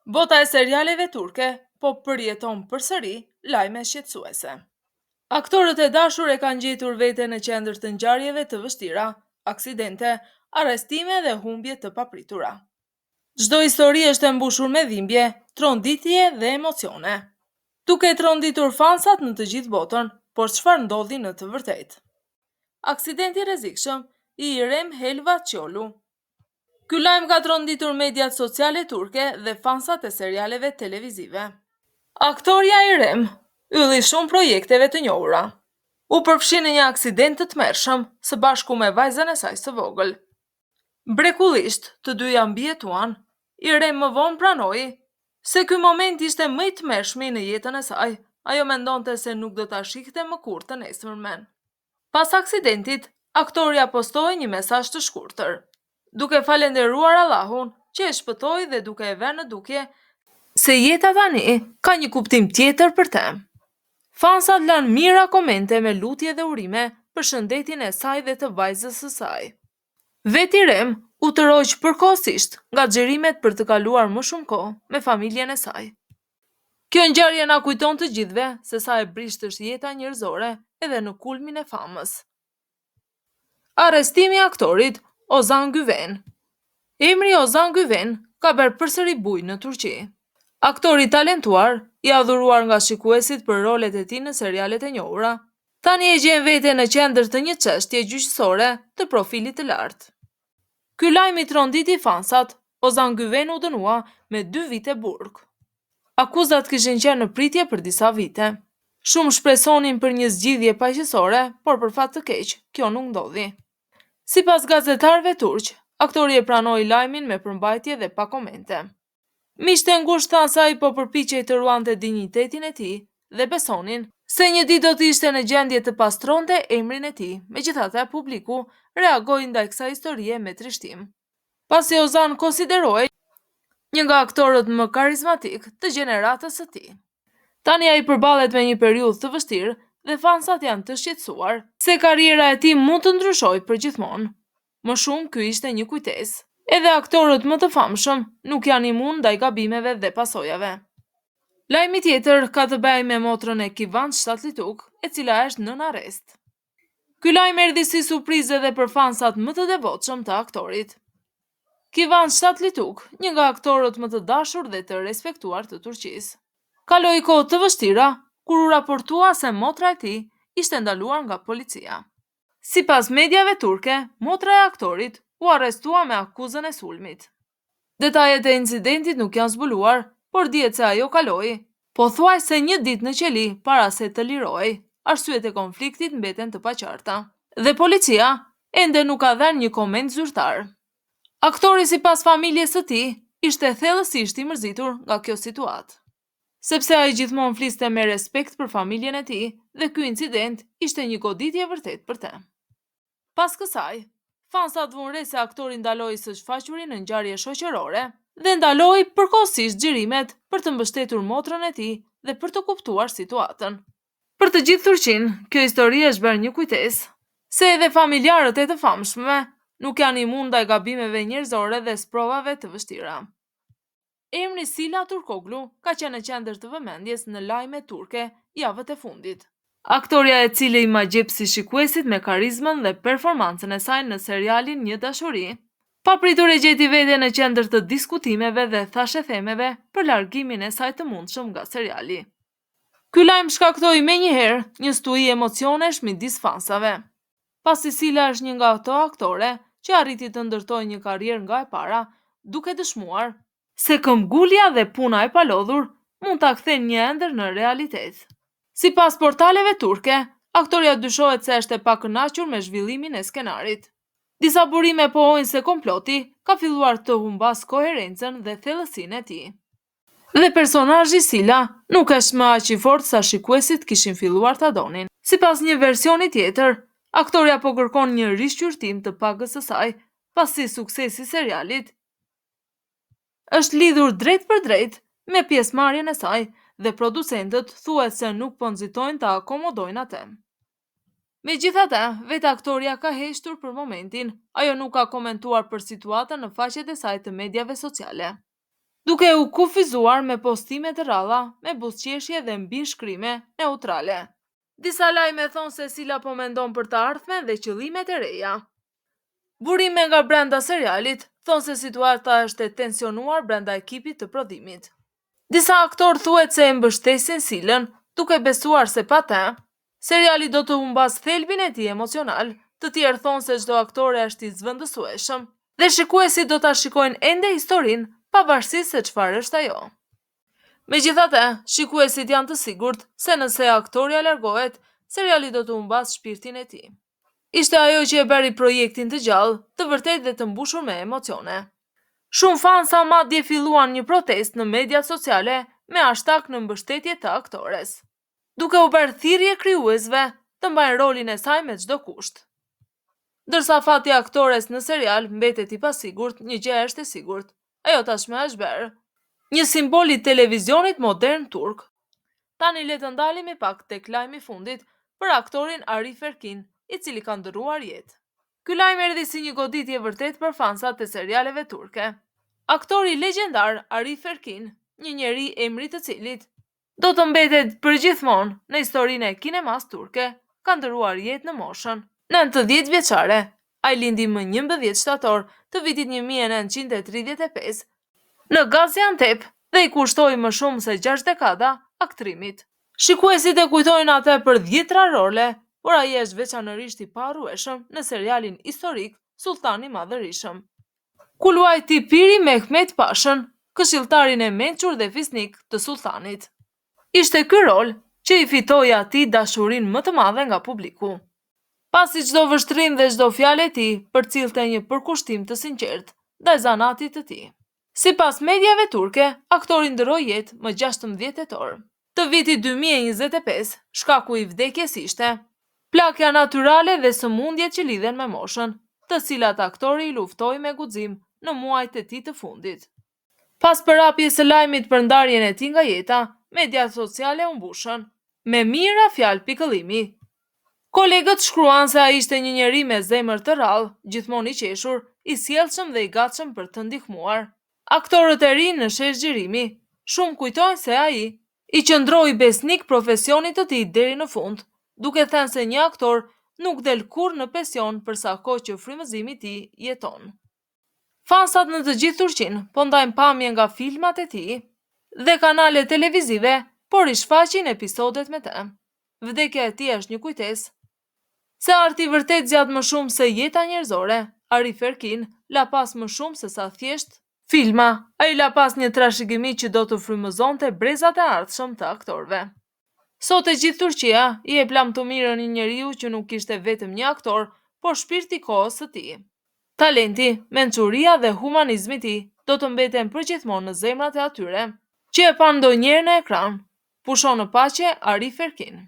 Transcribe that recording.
Bota e serialeve turke po përjeton përsëri lajme shqetësuese. Aktorët e dashur e kanë gjetur veten në qendër të ngjarjeve të vështira, aksidente, arrestime dhe humbje të papritura. Çdo histori është e mbushur me dhimbje, tronditje dhe emocione. Duke tronditur fansat në të gjithë botën, por çfarë ndodhi në të vërtetë? Aksidenti rrezikshëm i Irem Helvaçolu. Ky lajm ka tronditur mediat sociale turke dhe fansat e serialeve televizive. Aktoria Irem ylli shumë projekteve të njohura. U përfshi në një aksident të tmerrshëm së bashku me vajzën e saj së vogël. Mrekullisht, të dyja mbijetuan. Irem më vonë pranoi se ky moment ishte më i tmerrshëm në jetën e saj. Ajo mendonte se nuk do ta shihte më kurrë të nesërmen. Pas aksidentit, aktoria postoi një mesazh të shkurtër, duke falenderuar Allahun që e shpëtoi dhe duke e vënë në dukje se jeta tani ka një kuptim tjetër për të. Fansat lanë mira komente me lutje dhe urime për shëndetin e saj dhe të vajzës së saj. Vetë Irem u tërhoq përkohësisht nga xhirimet për të kaluar më shumë kohë me familjen e saj. Kjo ngjarje na kujton të gjithëve se sa e brisht është jeta njerëzore edhe në kulmin e famës. Arrestimi i aktorit Ozan Güven. Emri Ozan Güven ka bërë përsëri bujë në Turqi. Aktori talentuar, i adhuruar nga shikuesit për rolet e tij në serialet e njohura, tani e gjen veten në qendër të një çështje gjyqësore të profilit të lartë. Ky lajm i tronditi fansat. Ozan Güven u dënua me 2 vite burg. Akuzat kishin qenë në pritje për disa vite. Shumë shpresonin për një zgjidhje paqësore, por për fat të keq, kjo nuk ndodhi. Sipas gazetarëve turq, aktori e pranoi lajmin me përmbajtje dhe pa komente. Miqtë e ngushtë thanë se ai po përpiqej të ruante dinjitetin e tij dhe besonin se një ditë do të ishte në gjendje të pastronte emrin e tij. Megjithatë, publiku reagoi ndaj kësaj historie me trishtim, pasi Ozan konsiderohej një nga aktorët më karizmatik të gjeneratës së tij. Tani ai përballet me një periudhë të vështirë dhe fansat janë të shqetësuar se karriera e tij mund të ndryshojë përgjithmonë. Më shumë, ky ishte një kujtesë. Edhe aktorët më të famshëm nuk janë imun ndaj gabimeve dhe pasojave. Lajmi tjetër ka të bëjë me motrën e Kivanç Tatlituk, e cila është nën arrest. Ky lajm erdhi si surprizë edhe për fansat më të devotshëm të aktorit. Kivanç Tatlituk, një nga aktorët më të dashur dhe të respektuar të Turqisë, kaloi kohë të vështira kur u raportua se motra e tij ishte ndaluar nga policia. Sipas mediave turke, motra e aktorit u arrestua me akuzën e sulmit. Detajet e incidentit nuk janë zbuluar, por dihet se ajo kaloi pothuajse një ditë në qeli para se të lirohej. Arsyet e konfliktit mbeten të paqarta dhe policia ende nuk ka dhënë një koment zyrtar. Aktori sipas familjes së tij ishte thellësisht i mërzitur nga kjo situatë, sepse ai gjithmonë fliste me respekt për familjen e tij dhe ky incident ishte një goditje vërtet për të. Pas kësaj, fansat vunë re se aktori ndaloi së shfaquri në ngjarje shoqërore dhe ndaloi përkohësisht xhirimet për të mbështetur motrën e tij dhe për të kuptuar situatën. Për të gjithë Turqinë, kjo histori është bërë një kujtesë se edhe familjarët e të famshmëve nuk janë imun ndaj gabimeve njerëzore dhe sprovave të vështira. Emri Sila Turkoglu ka qenë në qendër të vëmendjes në lajmet turke javët e fundit. Aktoria e cili i magjepsi shikuesit me karizmën dhe performancën e saj në serialin Një dashuri, papritur e gjeti veten në qendër të diskutimeve dhe thashethemeve për largimin e saj të mundshëm nga seriali. Ky lajm shkaktoi menjëherë një stui emocionesh midis fansave, pasi Sila është një nga ato aktore që arriti të ndërtojë një karrierë nga e para, duke dëshmuar se këmbgulja dhe puna e palodhur mund ta kthejnë një ëndër në realitet. Sipas portaleve turke, aktoria dyshohet se është e pakënaqur me zhvillimin e skenarit. Disa burime pohojnë se komploti ka filluar të humbas koherencën dhe thellësinë e tij. Dhe personazhi Sila nuk është më aq i fortë sa shikuesit kishin filluar ta donin. Sipas një versioni tjetër, aktoria po kërkon një rishqyrtim të pagës së saj, pasi suksesi i serialit është lidhur drejt për drejt me pjesëmarrjen e saj dhe producentët thuhet se nuk po nxitojnë ta akomodojnë atë. Megjithatë, vetë aktoria ka heqtur për momentin, ajo nuk ka komentuar për situatën në faqet e saj të mediave sociale. duke u kufizuar me postime të ralla, me buzëqeshje dhe mbi shkrime neutrale. Disa lajme thonë se Sila po mendon për të ardhmen dhe qëllimet e reja. Burime nga brenda serialit thonë se situata është e tensionuar brenda ekipit të prodhimit. Disa aktorë thuhet se e mbështesin Silën, duke besuar se pa të, seriali do të humbas thelbin e tij emocional. Të tjerë thonë se çdo aktor është i zvendësueshëm dhe shikuesit do ta shikojnë ende historinë pavarësisht se çfarë është ajo. Megjithatë, shikuesit janë të sigurt se nëse aktoria largohet, seriali do të humbas shpirtin e tij. Ishte ajo që e bëri projektin të gjallë, të vërtetë dhe të mbushur me emocione. Shumë fansa madje filluan një protestë në mediat sociale me hashtag në mbështetje të aktores, duke u bërë thirrje krijuesve të mbajnë rolin e saj me çdo kusht. Ndërsa fati aktores në serial mbetet i pasigurt, një gjë është e sigurt, ajo tashmë është bërë një simbol i televizionit modern turk. Tani le të ndalemi pak tek lajmi i fundit për aktorin Arif Erkin, i cili ka ndërruar jetë. Ky lajm erdhi si një goditje vërtet për fansat e serialeve turke. Aktori legjendar Arif Erkin, një njeri emri të cilit do të mbetet përgjithmonë në historinë e kinemas turke, ka ndërruar jetë në moshën 90 vjeçare. Ai lindi më 11 shtator të vitit 1935 në Gaziantep dhe i kushtoi më shumë se 6 dekada aktrimit. Shikuesit e kujtojnë atë për 10 role, por ai është veçanërisht i paharrueshëm në serialin historik Sultani Madhërishëm, ku luajti Piri Mehmet Pashën, këshilltarin e mençur dhe fisnik të sultanit. Ishte ky rol që i fitoi atij dashurinë më të madhe nga publiku, pasi çdo vështrim dhe çdo fjalë e tij përcillte një përkushtim të sinqert ndaj zanatit të tij. Sipas mediave turke, aktori ndërroi jetë më 16 tetor të vitit 2025, shkaku i vdekjes ishte plagja natyrale dhe sëmundjet që lidhen me moshën, të cilat aktori i luftoi me guxim në muajt e tij të fundit. Pas përhapjes së lajmit për ndarjen e tij nga jeta, mediat sociale u mbushën me mira fjalë pikëllimi. Kolegët shkruan se ai ishte një njeri me zemër të rrallë, gjithmonë i qeshur, i sjellshëm dhe i gatshëm për të ndihmuar. Aktorët e rinj në shesh xhirimi shumë kujtojnë se ai i qëndroi besnik profesionit të tij deri në fund, duke thënë se një aktor nuk del kurrë në pension për sa kohë që frymëzimi i tij jeton. Fansat në të gjithë Turqinë po ndajnë pamje nga filmat e tij dhe kanalet televizive, por i shfaqin episodet me të. Vdekja e tij është një kujtesë se arti vërtet zgjat më shumë se jeta njerëzore. Arif Erkin la pas më shumë se sa thjesht filma. Ai la pas një trashëgimi që do të frymëzonte brezat e ardhshëm të aktorëve. Sot e gjithë Turqia i jep lam të mirën një njeriu që nuk ishte vetëm një aktor, por shpirti i kohës së tij. Talenti, mençuria dhe humanizmi i tij do të mbeten përgjithmonë në zemrat e atyre që e pan ndonjëherë në ekran. Pushon në paqe Arif Erkin.